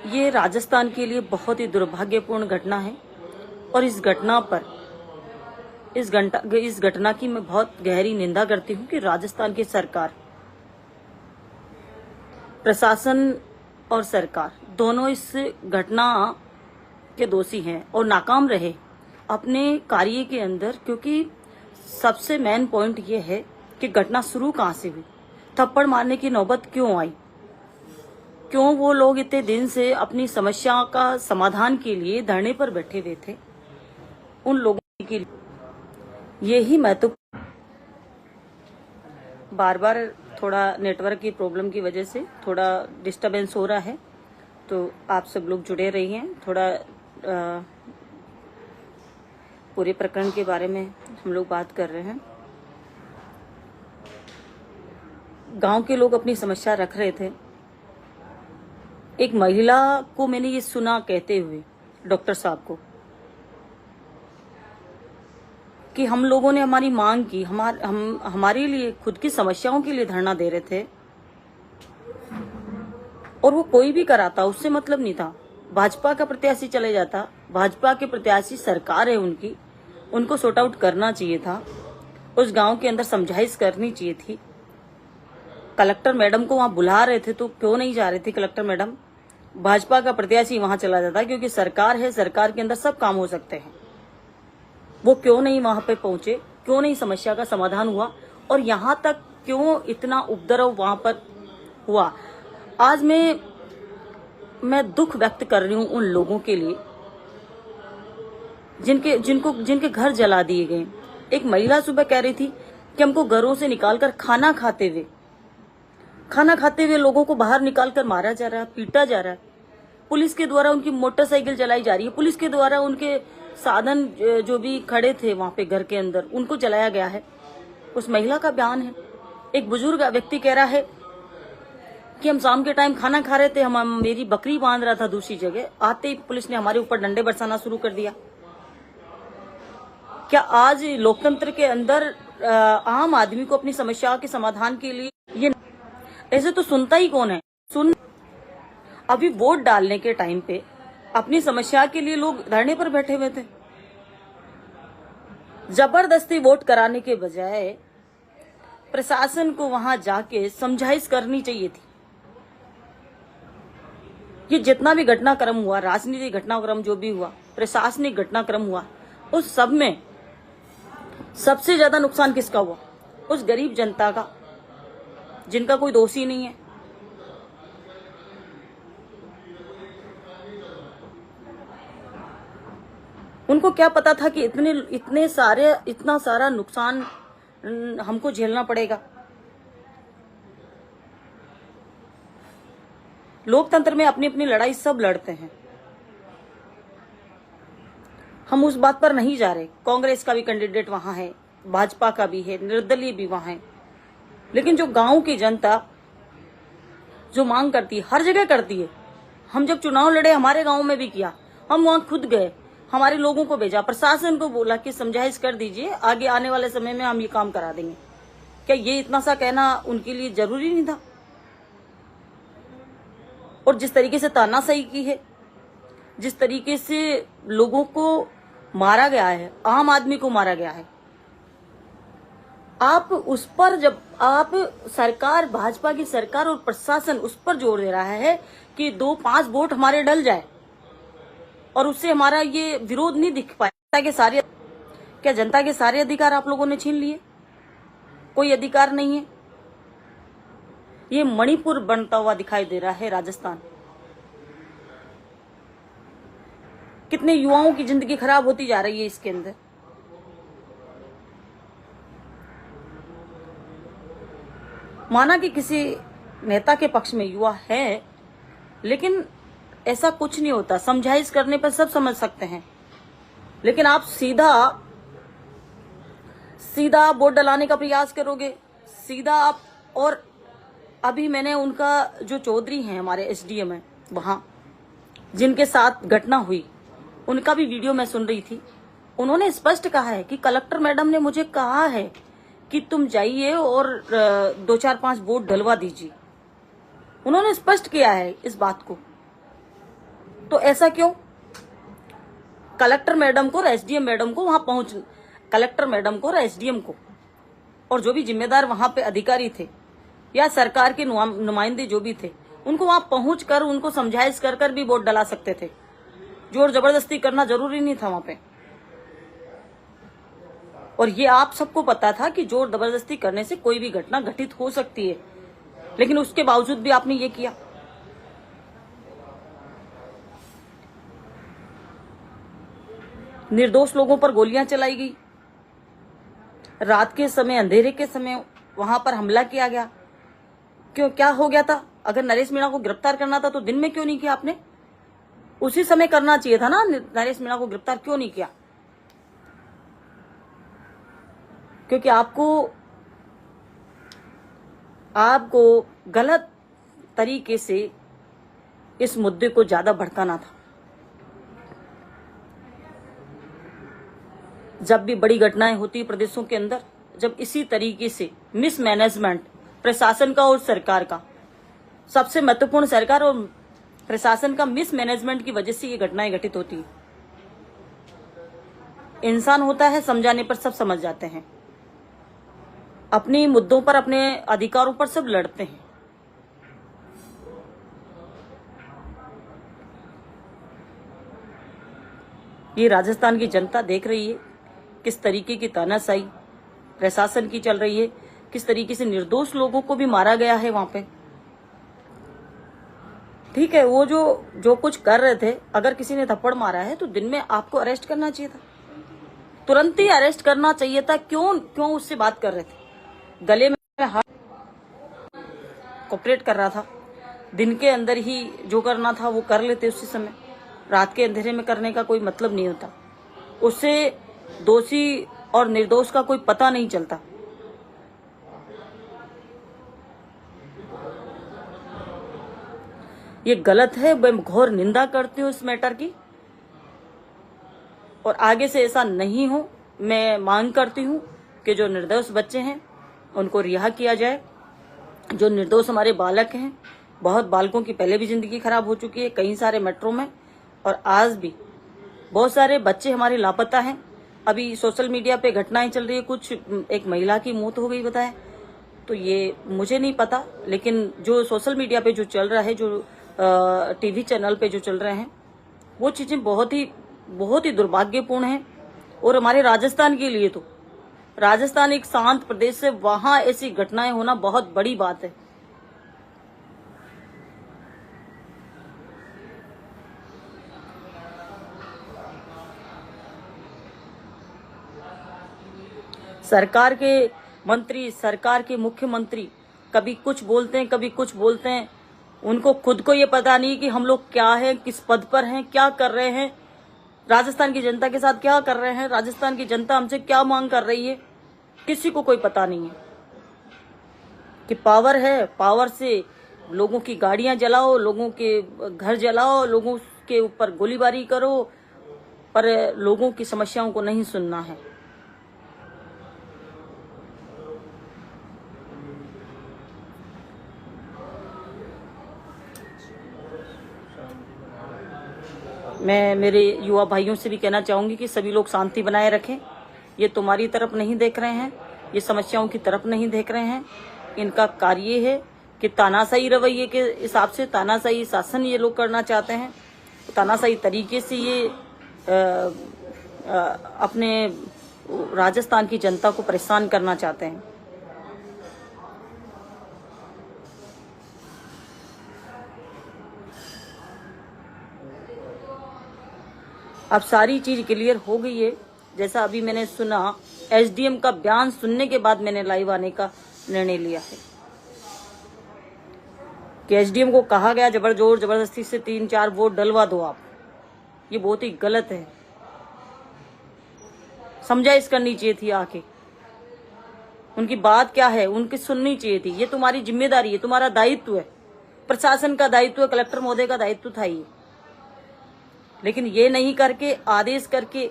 ये राजस्थान के लिए बहुत ही दुर्भाग्यपूर्ण घटना है और इस घटना की मैं बहुत गहरी निंदा करती हूँ कि राजस्थान की सरकार, प्रशासन और सरकार दोनों इस घटना के दोषी हैं और नाकाम रहे अपने कार्य के अंदर। क्योंकि सबसे मेन पॉइंट ये है कि घटना शुरू कहाँ से हुई, थप्पड़ मारने की नौबत क्यों आई, क्यों वो लोग इतने दिन से अपनी समस्या का समाधान के लिए धरने पर बैठे हुए थे। उन लोगों के लिए यही महत्वपूर्ण। बार बार थोड़ा नेटवर्क की प्रॉब्लम की वजह से थोड़ा डिस्टरबेंस हो रहा है, तो आप सब लोग जुड़े रहिए। थोड़ा पूरे प्रकरण के बारे में हम लोग बात कर रहे हैं। गांव के लोग अपनी समस्या रख रहे थे। एक महिला को मैंने ये सुना कहते हुए डॉक्टर साहब को कि हम लोगों ने हमारी मांग की, हमारे लिए खुद की समस्याओं के लिए धरना दे रहे थे और वो कोई भी कराता, उससे मतलब नहीं था। भाजपा का प्रत्याशी चले जाता, भाजपा के प्रत्याशी सरकार है उनकी, उनको सॉर्ट आउट करना चाहिए था। उस गांव के अंदर समझाइश करनी चाहिए थी। कलेक्टर मैडम को वहां बुला रहे थे तो क्यों नहीं जा रही थी कलेक्टर मैडम? भाजपा का प्रत्याशी वहां चला जाता, क्योंकि सरकार है, सरकार के अंदर सब काम हो सकते हैं। वो क्यों नहीं वहां पे पहुंचे, क्यों नहीं समस्या का समाधान हुआ और यहां तक क्यों इतना उपद्रव वहां पर हुआ? आज मैं दुख व्यक्त कर रही हूं उन लोगों के लिए जिनके घर जला दिए गए। एक महिला सुबह कह रही थी कि हमको घरों से निकालकर खाना खाते हुए लोगों को बाहर निकालकर मारा जा रहा है, पीटा जा रहा है। पुलिस के द्वारा उनकी मोटरसाइकिल जलाई जा रही है, पुलिस के द्वारा उनके साधन जो भी खड़े थे वहां पे घर के अंदर उनको जलाया गया है। उस महिला का बयान है। एक बुजुर्ग व्यक्ति कह रहा है कि हम शाम के टाइम खाना खा रहे थे, मेरी बकरी बांध रहा था दूसरी जगह, आते ही पुलिस ने हमारे ऊपर डंडे बरसाना शुरू कर दिया। क्या आज लोकतंत्र के अंदर आम आदमी को अपनी समस्या के समाधान के लिए ये ऐसे तो सुनता ही कौन है? अभी वोट डालने के टाइम पे अपनी समस्या के लिए लोग धरने पर बैठे हुए थे। जबरदस्ती वोट कराने के बजाय प्रशासन को वहां जाके समझाइश करनी चाहिए थी। ये जितना भी घटनाक्रम हुआ, राजनीतिक घटनाक्रम जो भी हुआ, प्रशासनिक घटनाक्रम हुआ, उस सब में सबसे ज्यादा नुकसान किसका हुआ? उस गरीब जनता का, जिनका कोई दोषी नहीं है। उनको क्या पता था कि इतना सारा नुकसान हमको झेलना पड़ेगा? लोकतंत्र में अपनी अपनी लड़ाई सब लड़ते हैं, हम उस बात पर नहीं जा रहे। कांग्रेस का भी कैंडिडेट वहां है, भाजपा का भी है, निर्दलीय भी वहां है, लेकिन जो गांव की जनता जो मांग करती है, हर जगह करती है। हम जब चुनाव लड़े, हमारे गांव में भी किया, हम वहां खुद गए, हमारे लोगों को भेजा, प्रशासन को बोला कि समझाइश कर दीजिए, आगे आने वाले समय में हम ये काम करा देंगे। क्या ये इतना सा कहना उनके लिए जरूरी नहीं था? और जिस तरीके से तानाशाही की है, जिस तरीके से लोगों को मारा गया है, आम आदमी को मारा गया है, आप उस पर, जब आप सरकार, भाजपा की सरकार और प्रशासन उस पर जोर दे रहा है कि 2-5 वोट हमारे डल जाए और उससे हमारा ये विरोध नहीं दिख पाया। क्या जनता के सारे अधिकार आप लोगों ने छीन लिए? कोई अधिकार नहीं है। ये मणिपुर बनता हुआ दिखाई दे रहा है राजस्थान। कितने युवाओं की जिंदगी खराब होती जा रही है इसके अंदर। माना कि किसी नेता के पक्ष में युवा है, लेकिन ऐसा कुछ नहीं होता। समझाइश करने पर सब समझ सकते हैं, लेकिन आप सीधा वोट डलाने का प्रयास करोगे, सीधा आप। और अभी मैंने उनका जो चौधरी हैं, हमारे एसडीएम हैं वहां, जिनके साथ घटना हुई, उनका भी वीडियो मैं सुन रही थी। उन्होंने स्पष्ट कहा है कि कलेक्टर मैडम ने मुझे कहा है कि तुम जाइए और 2-4-5 वोट डलवा दीजिए। उन्होंने स्पष्ट किया है इस बात को। तो ऐसा क्यों? कलेक्टर मैडम को और एसडीएम मैडम को वहां पहुंच, कलेक्टर मैडम को और एसडीएम को और जो भी जिम्मेदार वहां पे अधिकारी थे या सरकार के नुमाइंदे जो भी थे, उनको वहां पहुंचकर उनको समझाइश कर कर भी वोट डला सकते थे। जोर जबरदस्ती करना जरूरी नहीं था वहां पे। और ये आप सबको पता था कि जोर जबरदस्ती करने से कोई भी घटना घटित हो सकती है, लेकिन उसके बावजूद भी आपने ये किया। निर्दोष लोगों पर गोलियां चलाई गई, रात के समय, अंधेरे के समय वहां पर हमला किया गया। क्यों, क्या हो गया था? अगर नरेश मीणा को गिरफ्तार करना था तो दिन में क्यों नहीं किया आपने? उसी समय करना चाहिए था ना। नरेश मीणा को गिरफ्तार क्यों नहीं किया? क्योंकि आपको गलत तरीके से इस मुद्दे को ज्यादा भड़काना था। जब भी बड़ी घटनाएं होती है प्रदेशों के अंदर, जब इसी तरीके से मिसमैनेजमेंट प्रशासन का और सरकार का, सबसे महत्वपूर्ण सरकार और प्रशासन का मिसमैनेजमेंट की वजह से ये घटनाएं घटित होती है। इंसान होता है, समझाने पर सब समझ जाते हैं, अपने मुद्दों पर, अपने अधिकारों पर सब लड़ते हैं। ये राजस्थान की जनता देख रही है किस तरीके की तानाशाही प्रशासन की चल रही है, किस तरीके से निर्दोष लोगों को भी मारा गया है वहां पे। ठीक है, वो जो कुछ कर रहे थे, अगर किसी ने थप्पड़ मारा है तो दिन में आपको अरेस्ट करना चाहिए था, तुरंत ही अरेस्ट करना चाहिए था। क्यों उससे बात कर रहे थे? गले में हाथ कोऑपरेट कर रहा था, दिन के अंदर ही जो करना था वो कर लेते उसी समय। रात के अंधेरे में करने का कोई मतलब नहीं होता, उससे दोषी और निर्दोष का कोई पता नहीं चलता। ये गलत है, मैं घोर निंदा करती हूँ इस मैटर की, और आगे से ऐसा नहीं हो। मैं मांग करती हूँ कि जो निर्दोष बच्चे हैं उनको रिहा किया जाए। जो निर्दोष हमारे बालक हैं, बहुत बालकों की पहले भी जिंदगी खराब हो चुकी है कई सारे मेट्रो में, और आज भी बहुत सारे बच्चे हमारे लापता हैं। अभी सोशल मीडिया पे घटनाएं चल रही है, कुछ एक महिला की मौत हो गई बताएं, तो ये मुझे नहीं पता, लेकिन जो सोशल मीडिया पे जो चल रहा है, जो टीवी चैनल पे जो चल रहे हैं, वो चीजें बहुत ही दुर्भाग्यपूर्ण हैं। और हमारे राजस्थान के लिए तो, राजस्थान एक शांत प्रदेश है, वहां ऐसी घटनाएं होना बहुत बड़ी बात है। सरकार के मंत्री, सरकार के मुख्यमंत्री कभी कुछ बोलते हैं, कभी कुछ बोलते हैं। उनको खुद को ये पता नहीं कि हम लोग क्या हैं, किस पद पर हैं, क्या कर रहे हैं, राजस्थान की जनता के साथ क्या कर रहे हैं, राजस्थान की जनता हमसे क्या मांग कर रही है, किसी को कोई पता नहीं है। कि पावर है, पावर से लोगों की गाड़ियां जलाओ, लोगों के घर जलाओ, लोगों के ऊपर गोलीबारी करो, पर लोगों की समस्याओं को नहीं सुनना है। मैं मेरे युवा भाइयों से भी कहना चाहूंगी कि सभी लोग शांति बनाए रखें। ये तुम्हारी तरफ नहीं देख रहे हैं, ये समस्याओं की तरफ नहीं देख रहे हैं। इनका कार्य है कि तानाशाही रवैये के हिसाब से, तानाशाही शासन ये लोग करना चाहते हैं, तानाशाही तरीके से ये अपने राजस्थान की जनता को परेशान करना चाहते हैं। अब सारी चीज क्लियर हो गई है। जैसा अभी मैंने सुना, एसडीएम का बयान सुनने के बाद मैंने लाइव आने का निर्णय लिया है कि एसडीएम को कहा गया जोर जबरदस्ती से 3-4 वोट डलवा दो आप। ये बहुत ही गलत है, समझाइश करनी चाहिए थी आके। उनकी बात क्या है उनकी सुननी चाहिए थी। ये तुम्हारी जिम्मेदारी है, तुम्हारा दायित्व है, प्रशासन का दायित्व है, कलेक्टर महोदय का दायित्व था ये। लेकिन ये नहीं करके, आदेश करके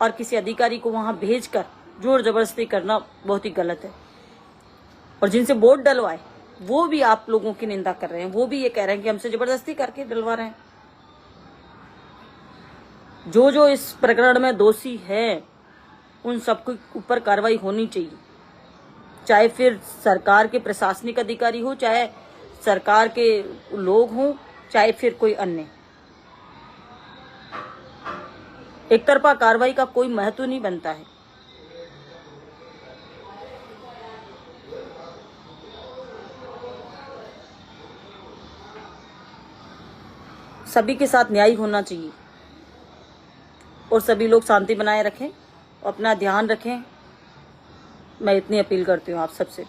और किसी अधिकारी को वहां भेजकर जोर जबरदस्ती करना बहुत ही गलत है। और जिनसे वोट डलवाए वो भी आप लोगों की निंदा कर रहे हैं, वो भी ये कह रहे हैं कि हमसे जबरदस्ती करके डलवा रहे हैं। जो जो इस प्रकरण में दोषी है उन सबके ऊपर कार्रवाई होनी चाहिए, चाहे फिर सरकार के प्रशासनिक अधिकारी हो, चाहे सरकार के लोग हों, चाहे फिर कोई अन्य। एक तरफा कार्रवाई का कोई महत्व नहीं बनता है। सभी के साथ न्याय होना चाहिए और सभी लोग शांति बनाए रखें, अपना ध्यान रखें। मैं इतनी अपील करती हूँ आप सबसे।